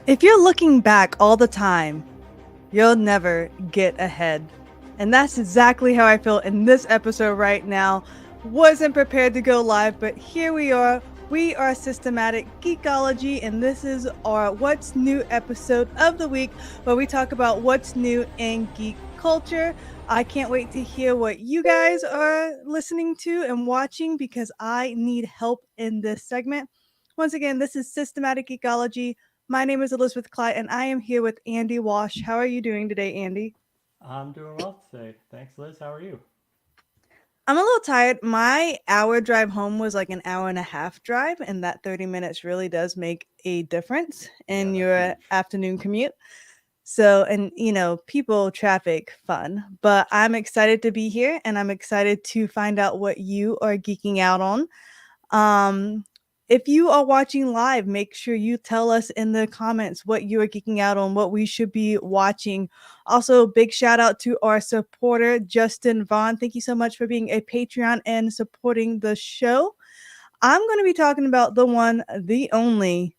If you're looking back all the time, you'll never get ahead. And that's exactly how I feel in this episode right now. Wasn't prepared to go live, but here we are. We are Systematic Geekology, and this is our What's New episode of the week, where we talk about what's new in geek culture. I can't wait to hear what you guys are listening to and watching because I need help in this segment. Once again, this is Systematic Geekology. My name is Elizabeth Clyde, and I am here with Andy Walsh. How are you doing today, Andy? I'm doing well today. Thanks, Liz. How are you? I'm a little tired. My hour drive home was like an hour and a half drive, and that 30 minutes really does make a difference Yeah, in that's your huge. afternoon commute. So, and people, traffic, fun. But I'm excited to be here, and I'm excited to find out what you are geeking out on. Um, if you are watching live, make sure you tell us in the comments what you are geeking out on, what we should be watching. Also, big shout out to our supporter, Justin Vaughn. Thank you so much for being a Patreon and supporting the show. I'm going to be talking about the one, the only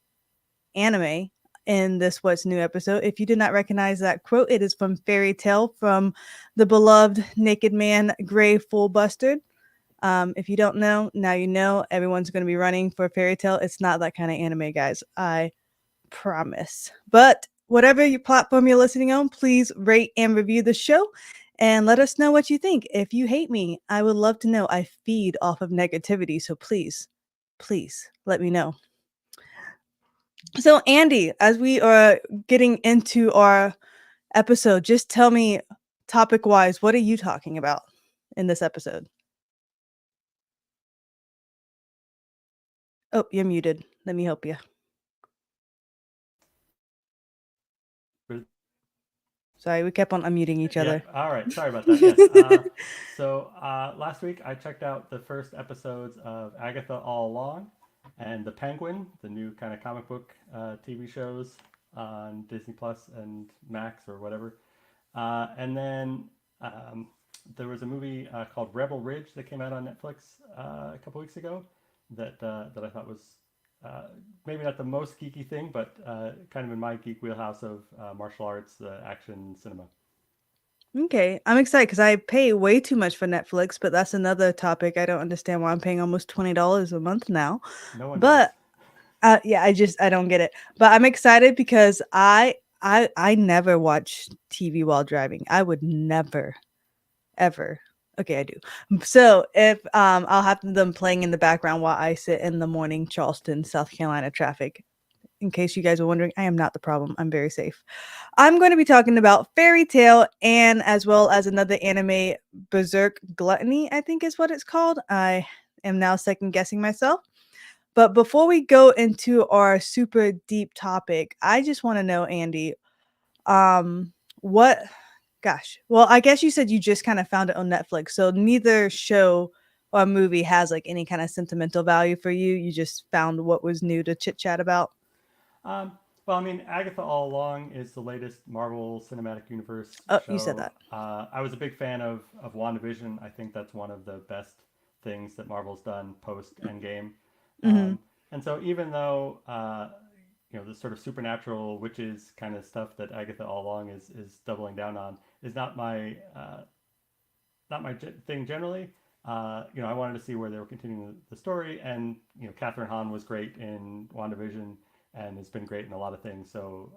anime in this What's New episode. If you did not recognize that quote, it is from Fairy Tale from the beloved Naked Man, Gray Full Bustard. If you don't know, now you know. Everyone's going to be running for Fairy Tale. It's not that kind of anime, guys. I promise. But whatever your platform you're listening on, please rate and review the show and let us know what you think. If you hate me, I would love to know. I feed off of negativity, so please, please let me know. So, Andy, as we are getting into our episode, just tell me topic wise, what are you talking about in this episode? Oh, you're muted. Let me help you. Sorry, we kept on unmuting each other. Yep. All right. Sorry about that. Yes. Last week I checked out the first episodes of Agatha All Along and The Penguin, the new kind of comic book TV shows on Disney Plus and Max or whatever. And then there was a movie called Rebel Ridge that came out on Netflix a couple weeks ago that I thought was uh, maybe not the most geeky thing, but kind of in my geek wheelhouse of martial arts, action cinema. Okay, I'm excited because I pay way too much for Netflix, but that's another topic. I don't understand why I'm paying almost $20 a month now. No one does. But yeah, I don't get it. But I'm excited because I never watch TV while driving. I would never ever. Okay, I do. So if I'll have them playing in the background while I sit in the morning Charleston, South Carolina traffic. In case you guys are wondering, I am not the problem. I'm very safe. I'm going to be talking about Fairy Tale and as well as another anime, Berserk Gluttony, I think is what it's called. I am now second guessing myself. But before we go into our super deep topic, I just want to know, Andy, what gosh. Well, I guess you said you just kind of found it on Netflix. So neither show or movie has like any kind of sentimental value for you. You just found what was new to chit chat about. Um, well, I mean, Agatha All Along is the latest Marvel Cinematic Universe Oh, you said show. that. I was a big fan of WandaVision. I think that's one of the best things that Marvel's done post Endgame. Mhm. Um, and so, even though the sort of supernatural witches kind of stuff that Agatha All Along is doubling down on is not my thing generally. I wanted to see where they were continuing the story, and Catherine Hahn was great in WandaVision and has been great in a lot of things. So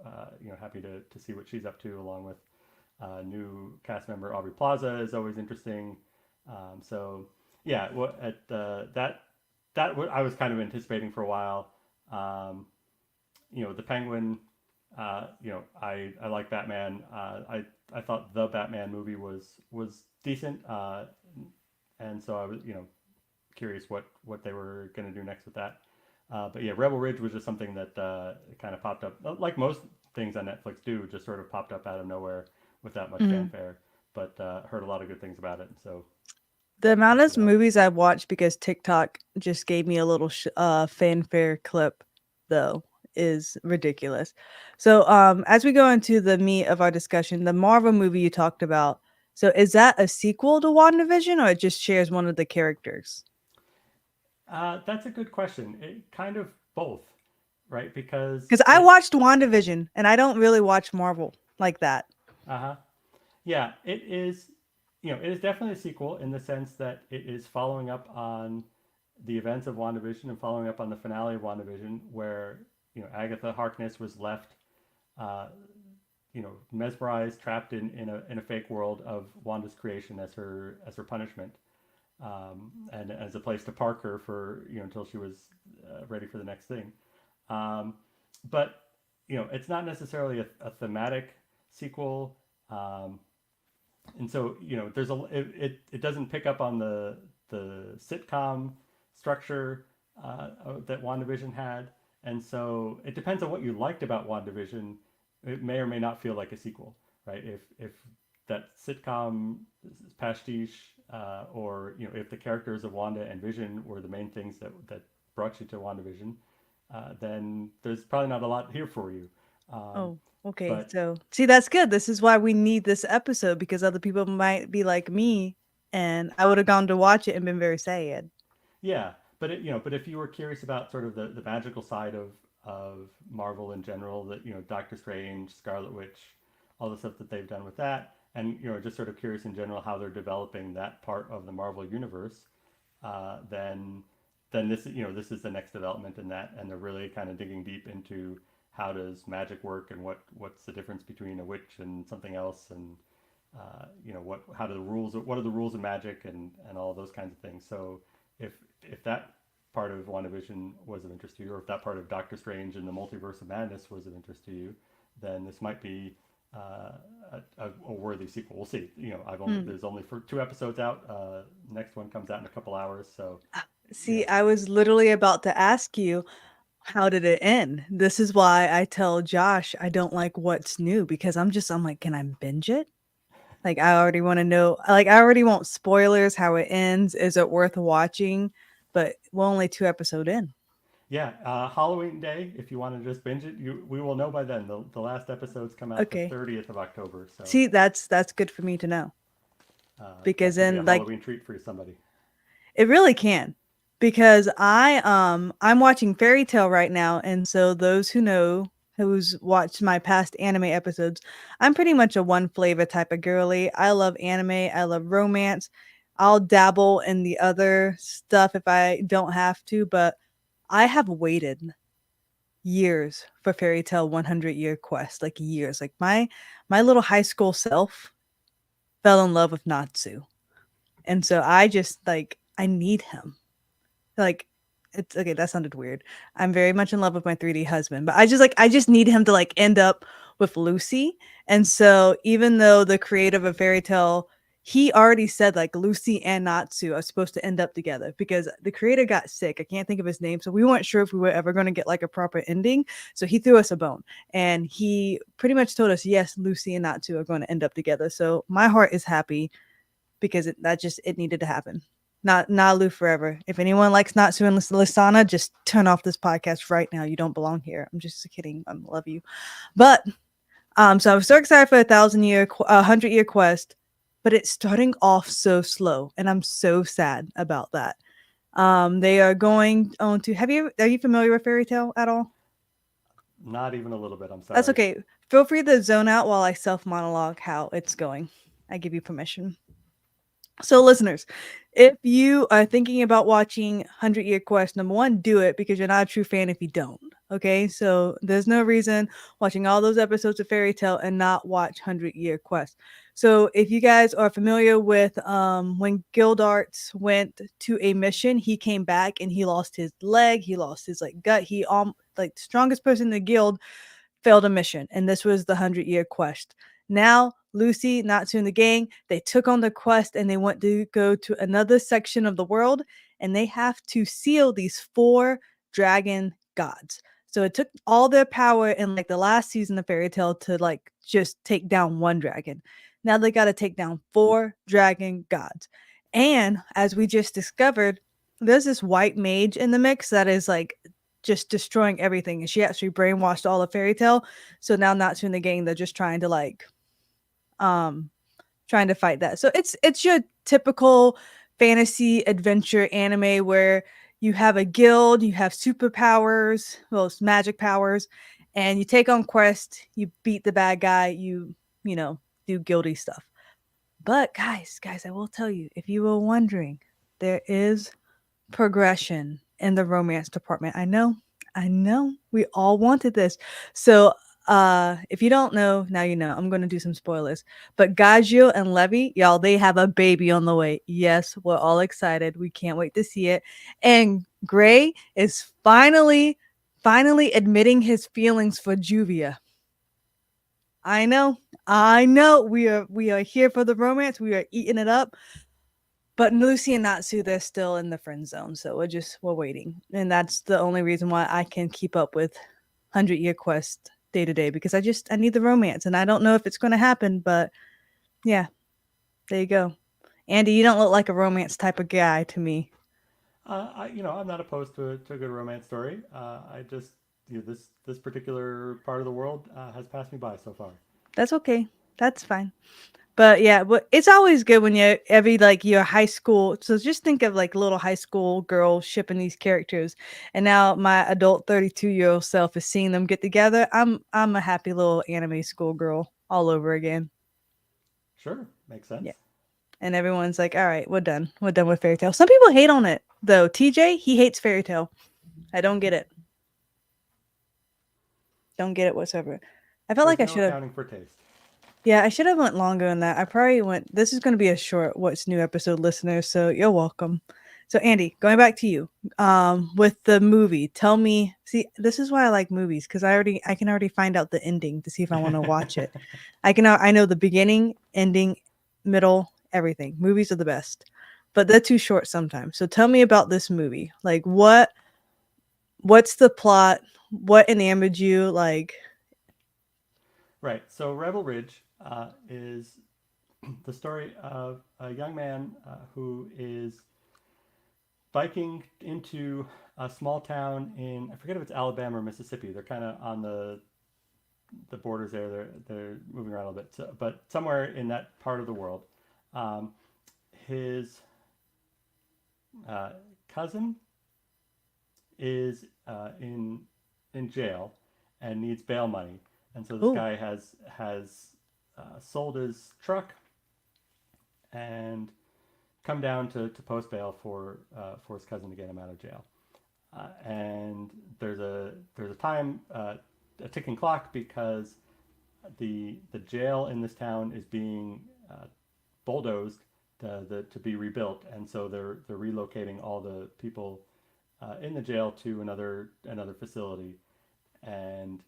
happy to see what she's up to, along with new cast member Aubrey Plaza is always interesting. So yeah, that I was kind of anticipating for a while. Um, the Penguin. I like Batman. I thought the Batman movie was decent, and so I was curious what they were going to do next with that. But yeah, Rebel Ridge was just something that kind of popped up, like most things on Netflix do, just sort of popped up out of nowhere without much Mhm. fanfare. But heard a lot of good things about it, and so The amount checked it of out. movies I've watched because TikTok just gave me a little fanfare clip though is ridiculous. So as we go into the meat of our discussion, the Marvel movie you talked about, so is that a sequel to WandaVision or it just shares one of the characters? That's a good question. It kind of both. right? Because Because I it, watched WandaVision, and I don't really watch Marvel like that. uh huh, yeah, it is. It is definitely a sequel in the sense that it is following up on the events of WandaVision and following up on the finale of WandaVision, where Agatha Harkness was left, uh, mesmerized, trapped in a fake world of Wanda's creation as her punishment, and as a place to park her for until she was ready for the next thing. Um, but it's not necessarily a thematic sequel, um, and so there's it doesn't pick up on the sitcom structure that WandaVision had, and so it depends on what you liked about WandaVision. It may or may not feel like a sequel, right? If that sitcom pastiche, or if the characters of Wanda and Vision were the main things that brought you to WandaVision, then there's probably not a lot here for you. Um, Oh, okay. but So, see, that's good. This is why we need this episode because other people might be like me, and I would have gone to watch it and been very sad. Yeah, but but if you were curious about sort of the magical side of Marvel in general, that Doctor Strange, Scarlet Witch, all the stuff that they've done with that, and just sort of curious in general how they're developing that part of the Marvel universe, then this is the next development in that, and they're really kind of digging deep into how does magic work and what's the difference between a witch and something else, and what are the rules of magic, and all those kinds of things. So if that part of WandaVision was of interest to you, or if that part of Doctor Strange and the Multiverse of Madness was of interest to you, then this might be a worthy sequel. We'll see. Hmm. There's only for 2 episodes out. Next one comes out in a couple hours, so you See, know I was literally about to ask you, how did it end? This is why I tell Josh I don't like what's new because I'm like, can I binge it? Like, I already want to know, like, I already want spoilers, how it ends. Is it worth watching? But we're only 2 episodes in. yeah. Halloween Day, if you want to just binge it, we will know by then. The last episodes come out the Okay. 30th of October, so See, that's good for me to know because that could be a then, like, Halloween treat for somebody. it really can. Because I'm watching Fairy Tale right now, and so those who know who's watched my past anime episodes, I'm pretty much a one flavor type of girly. I love anime, I love romance. I'll dabble in the other stuff if I don't have to, but I have waited years for Fairy Tale 100-year quest, like years. Like my little high school self fell in love with Natsu. And so I just like I need him. Like, it's okay, that sounded weird. I'm very much in love with my 3D husband, but I just need him to like end up with Lucy. And so even though the creator of Fairy Tale, he already said like Lucy and Natsu are supposed to end up together because the creator got sick. I can't think of his name. So we weren't sure if we were ever going to get like a proper ending. So he threw us a bone and he pretty much told us, yes, Lucy and Natsu are going to end up together. So my heart is happy because it needed to happen. Not Nalu forever. If anyone likes Natsu and Lisana, just turn off this podcast right now. You don't belong here. I'm just kidding. I love you. But so I was so excited for 100-year quest, but it's starting off so slow, and I'm so sad about that. They are going on to. Are you familiar with Fairy Tale at all? Not even a little bit. I'm That's sorry. okay. Feel free to zone out while I self monologue how it's going. I give you permission. So, listeners, if you are thinking about watching 100-Year Quest, number one, do it because you're not a true fan if you don't. Okay, so there's no reason watching all those episodes of Fairy Tale and not watch 100-Year Quest. So, if you guys are familiar with when Gildarts went to a mission, he came back and he lost his leg, he lost his like gut, he like the strongest person in the guild failed a mission, and this was the 100-year quest. Now, Lucy, Natsu, and the gang, they took on the quest and they want to go to another section of the world, and they have to seal these 4 dragon gods. So it took all their power in like the last season of Fairy Tale to like just take down 1 dragon. Now they got to take down 4 dragon gods. And as we just discovered, there's this white mage in the mix that is like just destroying everything. And she actually brainwashed all of Fairy Tale. So now Natsu and the gang, they're just trying to like um trying to fight that. So it's your typical fantasy adventure anime where you have a guild, you have superpowers, well, it's magic powers, and you take on quests, you beat the bad guy, you know, do guilty stuff. But guys, I will tell you, if you were wondering, there is progression in the romance department. I know, we all wanted this. So, if you don't know, now you know. I'm gonna do some spoilers. But Gagio and Levy, y'all, they have a baby on the way. Yes, we're all excited. We can't wait to see it. And Gray is finally admitting his feelings for Juvia. I know, I know. We are here for the romance. We are eating it up. But Lucy and Natsu, they're still in the friend zone, so we're waiting, and that's the only reason why I can keep up with 100 Year Quest day to day, because I need the romance, and I don't know if it's going to happen, but yeah, there you go. Andy, you don't look like a romance type of guy to me. I'm not opposed to a good romance story. I just, this particular part of the world has passed me by so far. That's okay. That's fine. But yeah, but it's always good when you every like your high school. So just think of like little high school girls shipping these characters, and now my adult 32-year-old self is seeing them get together. I'm a happy little anime schoolgirl all over again. Sure, makes sense. Yeah, and everyone's like, "All right, we're done. We're done with Fairy Tale." Some people hate on it though. TJ, he hates Fairy Tale. I don't get it. Don't get it whatsoever. I felt like There's I no should have. accounting for taste. Yeah, I should have went longer than that. I probably went. This is going to be a short "What's New" episode, listeners. So you're welcome. So Andy, going back to you, with the movie, tell me. See, this is why I like movies, because I can already find out the ending to see if I want to watch it. I know the beginning, ending, middle, everything. Movies are the best, but they're too short sometimes. So tell me about this movie. Like what's the plot? What enamored you? Like, Right. So Rebel Ridge is the story of a young man who is biking into a small town in, I forget if it's Alabama or Mississippi. They're kind of on the borders there. They're moving around a little bit, so, but somewhere in that part of the world, um, his uh, cousin is in jail and needs bail money, and so this oh, guy has sold his truck and come down to post bail for his cousin to get him out of jail. And there's a time a ticking clock because the jail in this town is being bulldozed to be rebuilt, and so they're relocating all the people in the jail to another facility, and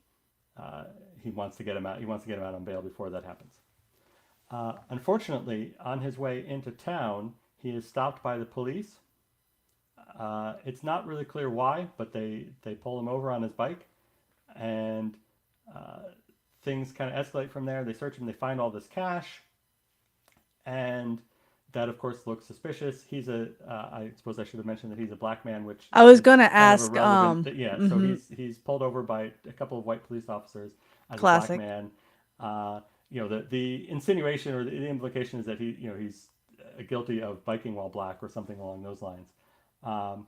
he wants to get him out. He wants to get him out on bail before that happens. Unfortunately, on his way into town, he is stopped by the police. It's not really clear why, but they pull him over on his bike, and uh, things kind of escalate from there. They search him, they find all this cash, and that of course looks suspicious. I suppose I should have mentioned that he's a black man, which I was is gonna kind of a ask. relevant. Yeah, so Mhm, he's pulled over by a couple of white police officers as a black classic. man. Uh, the insinuation or the implication is that he's guilty of biking while black or something along those lines. Um,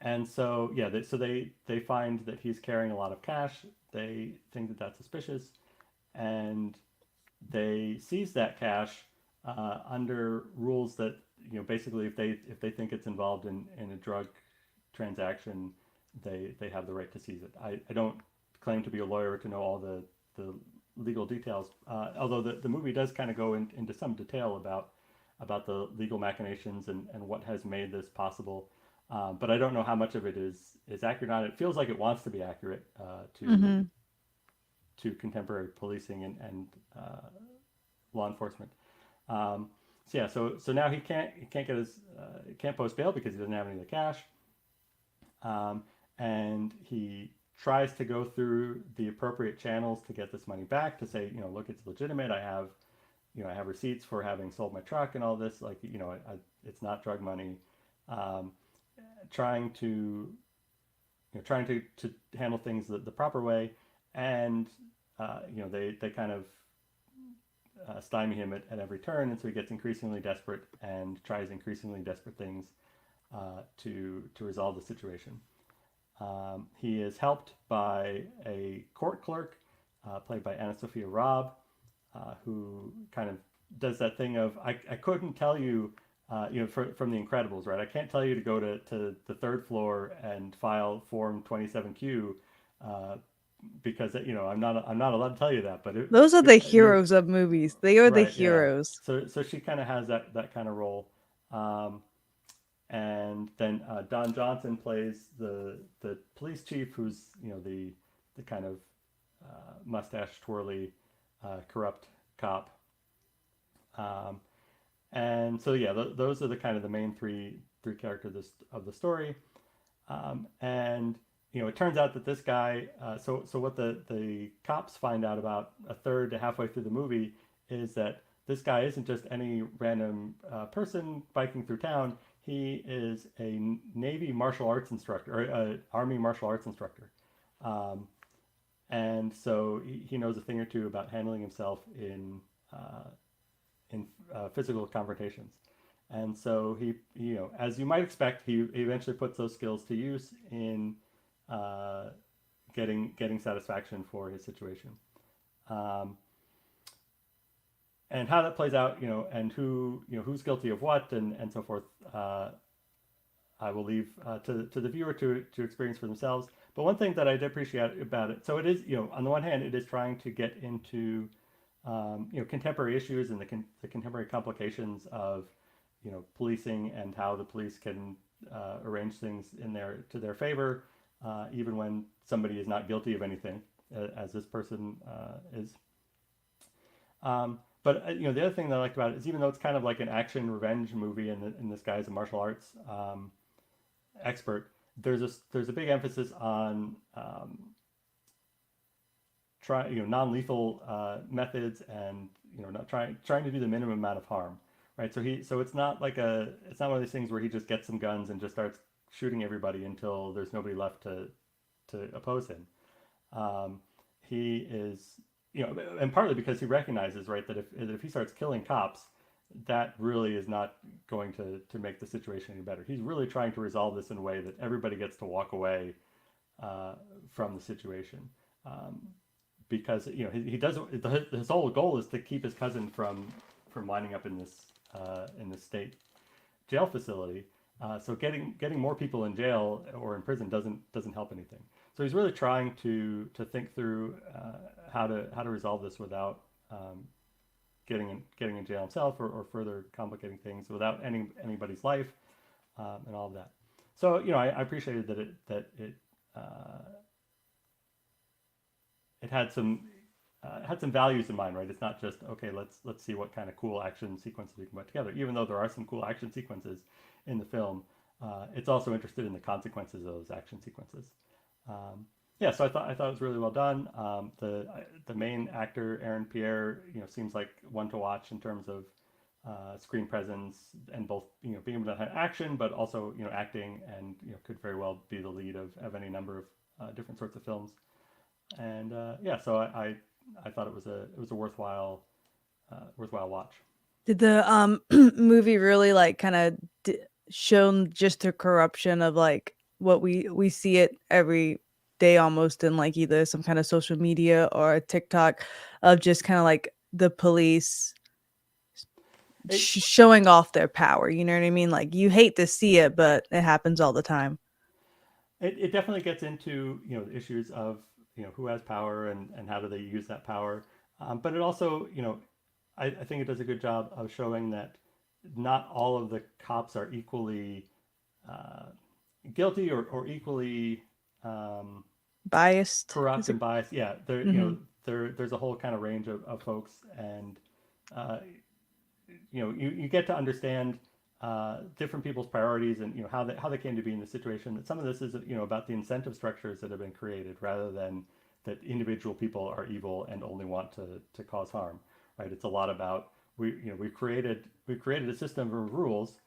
and so yeah, they find that he's carrying a lot of cash. They think that that's suspicious, and they seize that cash under rules that basically if they think it's involved in a drug transaction, they have the right to seize it. I don't claim to be a lawyer to know all the legal details, although the movie does kind of go into some detail about the legal machinations and what has made this possible. But I don't know how much of it is accurate or not. It feels like it wants to be accurate Mhm. to contemporary policing and law enforcement. Um, so yeah, so now he can't get his he can't post bail because he doesn't have any of the cash, um, and he tries to go through the appropriate channels to get this money back to say, look, it's legitimate. I have receipts for having sold my truck and all this. Like, it's not drug money. Um, trying to trying to handle things the proper way, and they kind of stymie him at every turn, and so he gets increasingly desperate and tries increasingly desperate things. to resolve the situation. He is helped by a court clerk played by Anna Sophia Robb, who kind of does that thing of I couldn't tell you, from The Incredibles, right? I can't tell you to go to the third floor and file Form 27Q because I'm not allowed to tell you that. But Those are the heroes of movies. They are the right, yeah. heroes. So she kind of has that kind of role. Um, and then Don Johnson plays the police chief, who's the kind of mustache twirly, corrupt cop. Um, and so yeah, those are the kind of the main three characters of the story. And it turns out that this guy. So what the cops find out about a third to halfway through the movie is that this guy isn't just any random person biking through town. He is a Navy martial arts instructor or Army martial arts instructor. Um, and so he knows a thing or two about handling himself in physical confrontations. And so as you might expect, he eventually puts those skills to use in uh, getting satisfaction for his situation. Um, and how that plays out, and who's guilty of what, and so forth. I will leave to the viewer to experience for themselves. But one thing that I did appreciate about it, so it is, on the one hand, it is trying to get into contemporary issues and the contemporary complications of policing and how the police can arrange things to their favor, even when somebody is not guilty of anything, as this person is. But the other thing that I liked about it is, even though it's kind of like an action revenge movie, and this guy is a martial arts expert, there's a big emphasis on non-lethal methods, and not trying to do the minimum amount of harm, right? So it's not one of these things where he just gets some guns and just starts shooting everybody until there's nobody left to oppose him. He is, and partly because he recognizes, right, that if he starts killing cops, that really is not going to make the situation any better. He's really trying to resolve this in a way that everybody gets to walk away from the situation. Because he does, his whole goal is to keep his cousin from winding up in this state jail facility. So getting more people in jail or in prison doesn't help anything. So he's really trying to think through how to resolve this without getting in jail himself, or further complicating things without anybody's life, and all of that. So I appreciated that it had some values in mind, right? It's not just, okay, let's see what kind of cool action sequences we can put together. Even though there are some cool action sequences in the film, it's also interested in the consequences of those action sequences. Yeah, so I thought it was really well done. The main actor, Aaron Pierre, seems like one to watch in terms of screen presence, and both being able to have action, but also acting, and could very well be the lead of any number of different sorts of films. And yeah, so I thought it was a worthwhile watch. Did the movie really like kind of shown just the corruption of like what we see it every day almost in like either some kind of social media or a TikTok of just kind of like the police showing off their power, you know what I mean? Like, you hate to see it, but it happens all the time. It definitely gets into the issues of who has power, and how do they use that power. But it also I think it does a good job of showing that not all of the cops are equally uh, guilty, or equally Biased. corrupt and biased. Yeah, Mhm. there's a whole kind of range of folks, and uh, you get to understand different people's priorities, and how they came to be in the situation. That some of this is about the incentive structures that have been created, rather than that individual people are evil and only want to cause harm. Right? It's a lot about we've created a system of rules,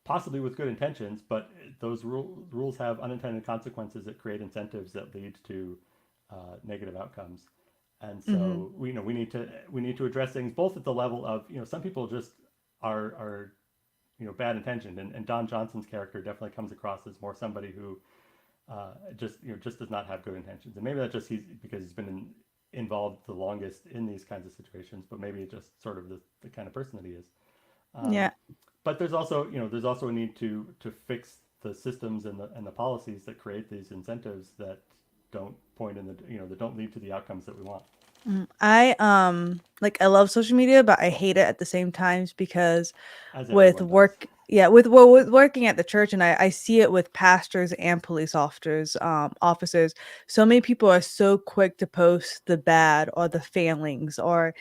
possibly with good intentions, but those rules have unintended consequences that create incentives that lead to negative outcomes. And Mhm. so we need to address things both at the level of some people just are bad intentioned, and Don Johnson's character definitely comes across as more somebody who just just does not have good intentions, and maybe that's just he's because he's been involved the longest in these kinds of situations, but maybe it's just sort of the kind of person that he is. Um, Yeah. but there's also a need to fix the systems and the policies that create these incentives that don't point in the that don't lead to the outcomes that we want. I love social media, but I hate it at the same times because As with everyone does. work yeah, with working at the church, and I see it with pastors and police officers. So many people are so quick to post the bad or the failings or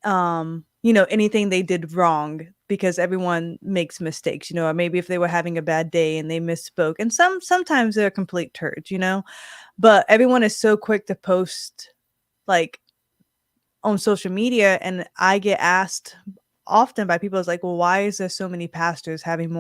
anything they did wrong because everyone makes mistakes, or maybe if they were having a bad day and they misspoke. And sometimes they're complete turds. But everyone is so quick to post like on social media, and I get asked often by people, it's like, well, why is there so many pastors having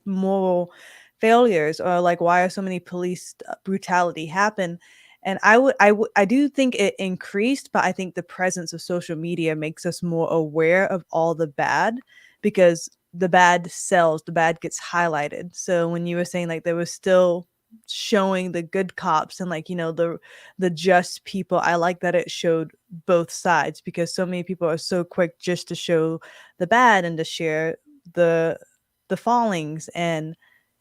moral failures, or like why are so many police brutality happen? And I do think it increased, but I think the presence of social media makes us more aware of all the bad, because the bad sells, the bad gets highlighted. So when you were saying like there was still showing the good cops and like the just people, I like that it showed both sides, because so many people are so quick just to show the bad and to share the the fallings, and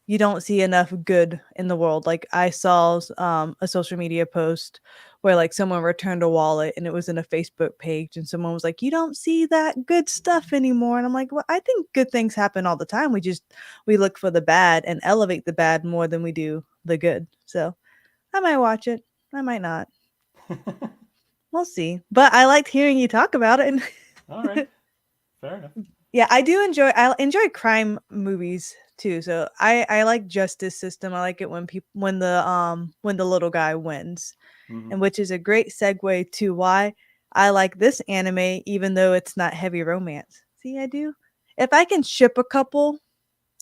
you don't see enough good in the world. Like I saw a social media post where like someone returned a wallet and it was in a Facebook page, and someone was like, you don't see that good stuff anymore. And I'm like, well, I think good things happen all the time. We look for the bad and elevate the bad more than we do the good. So I might watch it, I might not. We'll see. But I liked hearing you talk about it. All right, fair enough. Yeah, I enjoy crime movies too. So I like justice system. I like it when people when the little guy wins. Hmm. And which is a great segue to why I like this anime even though it's not heavy romance. See, I do. If I can ship a couple,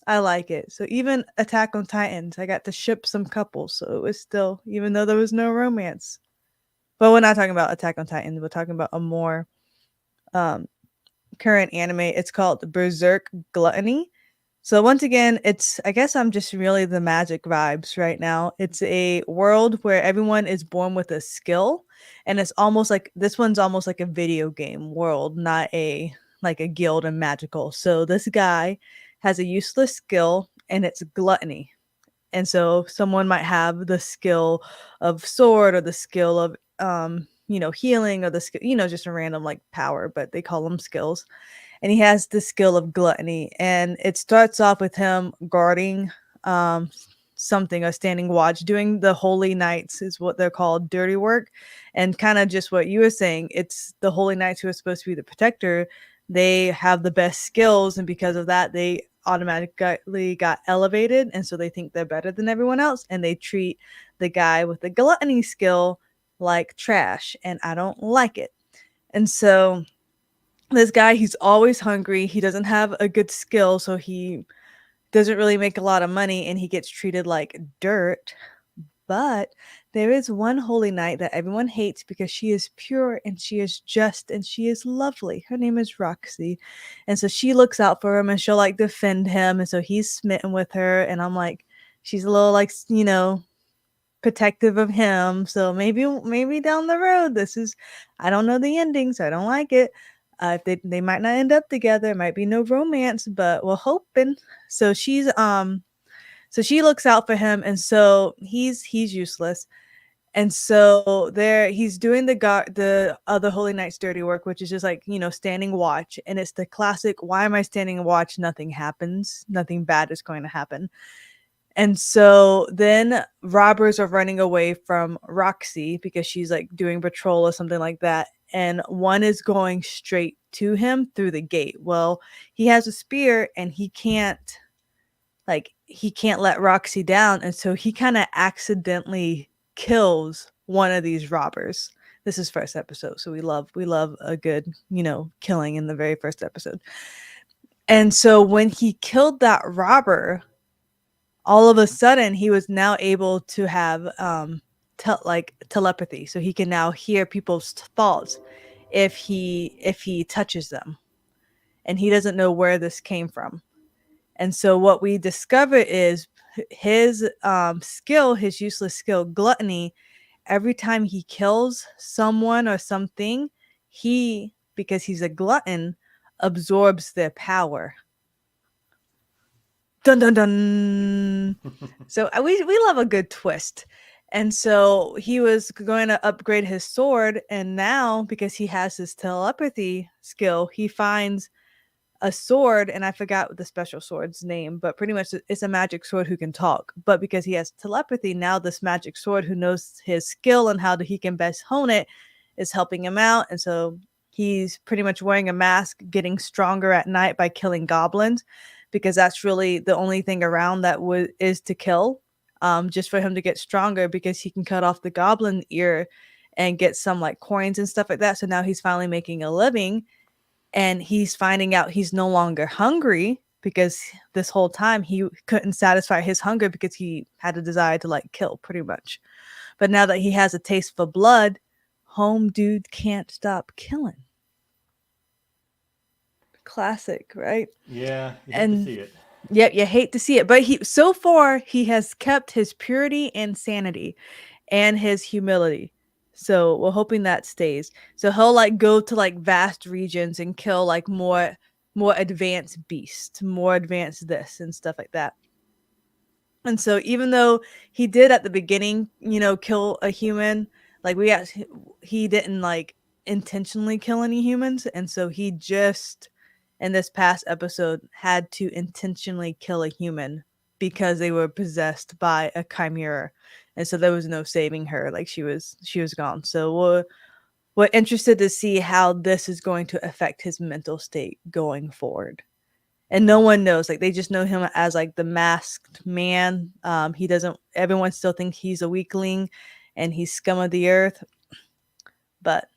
I like it. So even Attack on Titans, I got to ship some couples. So it was still, even though there was no romance. But we're not talking about Attack on Titans. We're talking about a more um, current anime. It's called Berserk Gluttony. So once again, I guess I'm just really the magic vibes right now. It's a world where everyone is born with a skill, and it's almost like this one's almost like a video game world, not a like a guild and magical. So this guy has a useless skill, and it's gluttony. And so someone might have the skill of sword, or the skill of healing, or the skill, just a random like power, but they call them skills. And he has the skill of gluttony, and it starts off with him guarding um something, or standing watch, doing the holy knights is what they're called, dirty work. And kind of just what you were saying, it's the holy knights who are supposed to be the protector. They have the best skills, and because of that they automatically got elevated, and so they think they're better than everyone else, and they treat the guy with the gluttony skill like trash, and I don't like it. And so this guy, he's always hungry, he doesn't have a good skill, so he doesn't really make a lot of money, and he gets treated like dirt. But there is one holy knight that everyone hates because she is pure and she is just and she is lovely. Her name is Roxy. And so she looks out for him and she'll like defend him. And so he's smitten with her. And I'm like, she's a little like, protective of him. So maybe down the road, I don't know the ending, so I don't like it. If they might not end up together, it might be no romance, but we're hoping. So so she looks out for him, and so he's useless. And so there he's doing the other holy knight's dirty work, which is just like, standing watch. And it's the classic, why am I standing watch? Nothing happens. Nothing bad is going to happen. And so then robbers are running away from Roxy because she's like doing patrol or something like that. And one is going straight to him through the gate. Well, he has a spear and he can't let Roxy down. And so he kind of accidentally kills one of these robbers. This is first episode. So we love a good, killing in the very first episode. And so when he killed that robber, all of a sudden he was now able to have telepathy, so he can now hear people's thoughts if he touches them, and he doesn't know where this came from. And so what we discover is his skill, his useless skill, gluttony, every time he kills someone or something, he, because he's a glutton, absorbs their power. Dun dun dun. So we love a good twist. And so he was going to upgrade his sword, and now because he has his telepathy skill, he finds a sword, and I forgot the special sword's name, but pretty much it's a magic sword who can talk. But because he has telepathy, now this magic sword who knows his skill and how he can best hone it is helping him out. And so he's pretty much wearing a mask, getting stronger at night by killing goblins, because that's really the only thing around that is to kill, just for him to get stronger, because he can cut off the goblin ear and get some like coins and stuff like that. So now he's finally making a living, and he's finding out he's no longer hungry, because this whole time he couldn't satisfy his hunger because he had a desire to like kill pretty much. But now that he has a taste for blood, home dude can't stop killing. Classic, right? Yeah, you hate to And see it. yep, you hate to see it, but he so far he has kept his purity and sanity and his humility. So we're hoping that stays. So he'll like go to like vast regions and kill like more advanced beasts, more advanced this and stuff like that. And so even though he did at the beginning, kill a human, like he didn't like intentionally kill any humans, and so he just in this past episode had to intentionally kill a human because they were possessed by a chimera, and so there was no saving her. Like she was gone. So we're interested to see how this is going to affect his mental state going forward. And no one knows, like they just know him as like the masked man. He doesn't, everyone still thinks he's a weakling and he's scum of the earth, but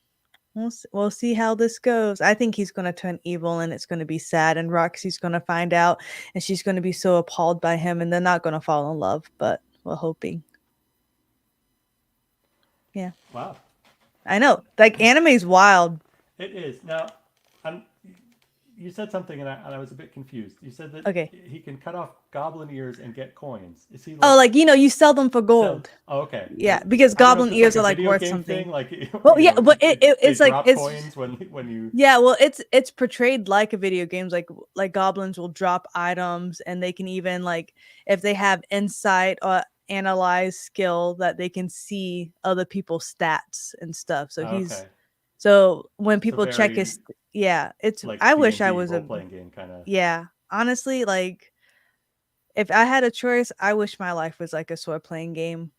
we'll see how this goes. I think he's going to turn evil, and it's going to be sad, and Roxy's going to find out, and she's going to be so appalled by him, and they're not going to fall in love, but we're hoping. Yeah. Wow. I know, like anime's wild. It is. Now, I'm, you said something, and I was a bit confused. You said that Okay. he can cut off goblin ears and get coins. Is he Oh, like you sell them for gold. Oh, okay. Yeah, because I don't know if goblin it's ears like are a like video worth game something. thing, like Well, yeah, but it's like drop it's coins when you. yeah, well, it's portrayed like a video games, like goblins will drop items, and they can even like if they have insight or analyze skill, that they can see other people's stats and stuff. So Okay. so when So people check very his, yeah, it's like I D wish and I D was role a, playing game kind of. yeah, honestly, like if I had a choice, I wish my life was like a sword playing game.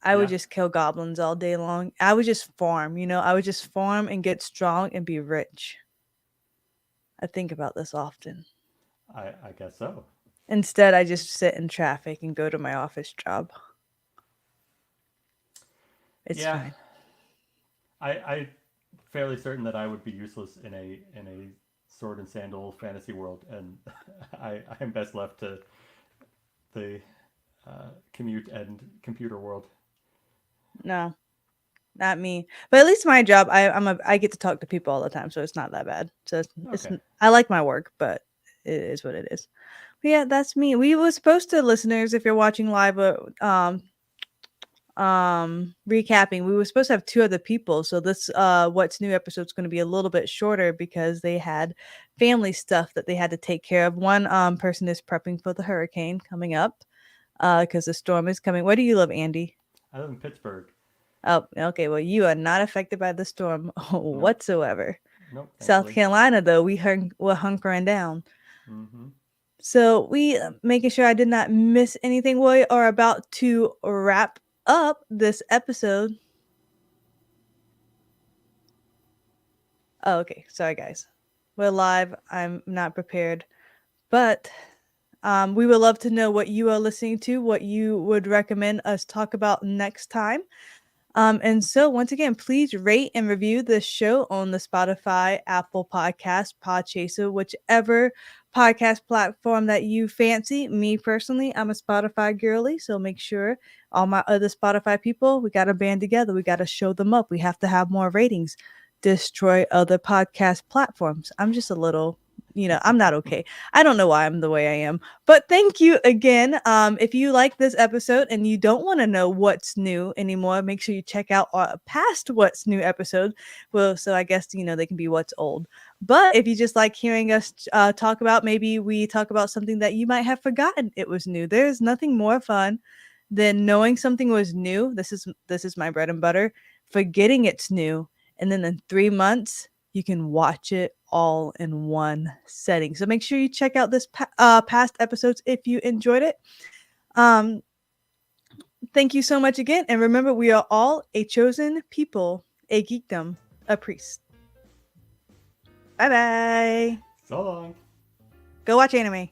I would Yeah. just kill goblins all day long. I would just farm, I would just farm and get strong and be rich. I think about this often. I guess so. Instead, I just sit in traffic and go to my office job. It's Yeah. fine. I fairly certain that I would be useless in a sword and sandal fantasy world, and I am best left to the commute and computer world. No, not me. But at least my job, I get to talk to people all the time, so it's not that bad. So Okay. I like my work, but it is what it is. But yeah, that's me. We were supposed to, listeners, if you're watching live, recapping, we were supposed to have two other people, so this what's new episode is going to be a little bit shorter because they had family stuff that they had to take care of. One person is prepping for the hurricane coming up because the storm is coming. Where do you live, Andy? I live in Pittsburgh. Oh, okay, well, you are not affected by the storm Nope. whatsoever. Nope. South Thankfully. Carolina, though, we're hunkering down. Mm-hmm. So we making sure I did not miss anything. We are about to wrap up this episode. Oh, okay. Sorry, guys. We're live. I'm not prepared. But we would love to know what you are listening to, what you would recommend us talk about next time. And so, once again, please rate and review this show on the Spotify, Apple Podcast, Podchaser, whichever podcast platform that you fancy. Me personally, I'm a Spotify girly, so make sure all my other Spotify people, we got to band together. We got to show them up. We have to have more ratings. Destroy other podcast platforms. I'm just a little I'm not okay. I don't know why I'm the way I am. But thank you again. If you like this episode and you don't want to know what's new anymore, make sure you check out our past what's new episode. Well, so I guess they can be what's old. But if you just like hearing us talk about, maybe we talk about something that you might have forgotten it was new. There's nothing more fun than knowing something was new. This is my bread and butter. Forgetting it's new, and then in 3 months you can watch it all in one setting. So make sure you check out this past episodes if you enjoyed it. Um, thank you so much again, and remember, we are all a chosen people, a geekdom, a priest. Bye bye. So long. Go watch anime.